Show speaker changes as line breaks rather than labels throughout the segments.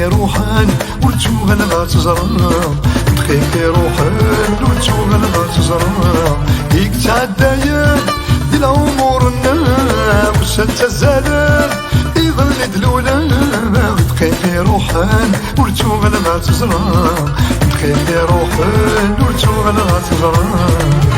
دقيقي روحان ورتو غنغا تزرع دقيقي روحان ورتو غنغا تزرع ديك تعدايا دي العمرنا وسنت الزلال يظل دلولا دقيقي روحان ورتو غنغا تزرع دقيقي روحان ورتو غنغا تزرع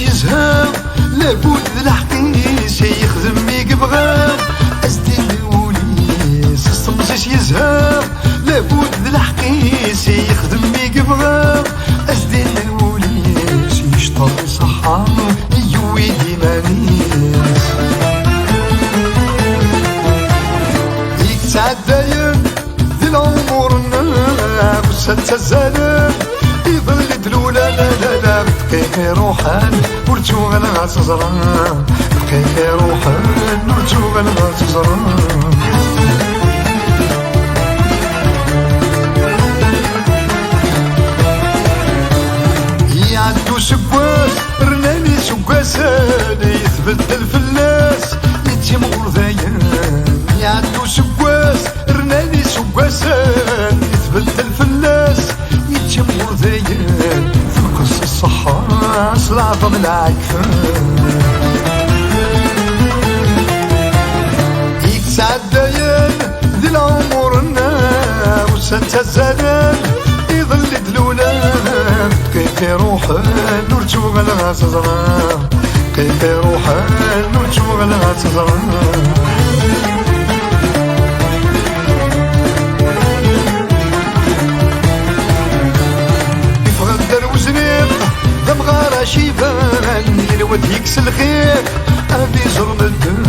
يزهق لابد الحقيس يخدم يقبغى أسدين الوليس الصمصيش يزهق لابد الحقيس يخدم يقبغى أسدين الوليس يشطر صحة يوي ديمانيس يتعدى ذي العمرنا وسنت الزلال يظل دلولا لا لا لا دقيقي روحان ورتو غنغا تزرع دقيقي روحان ورتو غنغا تزرع يعدو سكواس رناني سكواسان يتبدل في الناس يتيم غرذايان يعدو سكواس رناني سكواسان يتبدل في الناس يتيم غرذايان فقص الصحة صلاة من العكفان يتعدايان ذي العمرنا وسنت الزلال يظل دلولا دقيقي روحان ورتو غنغا تزرع دقيقي روحان ورتو غنغا تزرع دمغارة شيبان ينود يكس الخير أبي زرم الدن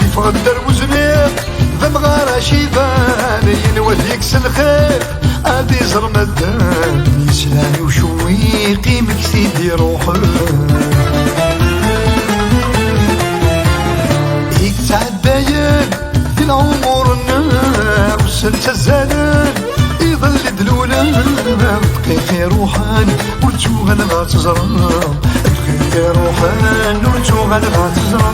يفغدر وزنيق دمغارة شيبان ينود يكس الخير أبي زرم الدن يسلاني وشويقي مكسيدي روحه يتعدايان في العمرنا وسنت الزلال يظل دلولا دقيقي روحان ورتو غنغا تزرع دقيقي روحان ورتو غنغا تزرع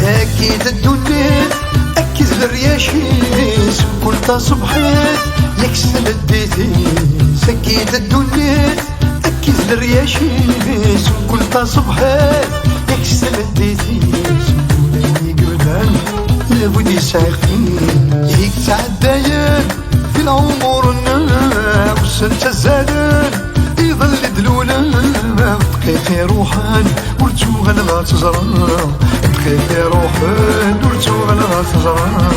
أكيد الدنيا أكيد الرياشيس كل صبحات يكسل الديتيس أكيد الدنيا أكيد الرياشيس كل صبحات يكسل الديتيس ولاني قبلان لابد يساقين هيك تعدايان في العمرنا وسنت الزلال يظل دلولا دقيقي روحان ورتو غنغا تزرع دقيقي روحان ورتو غنغا تزرع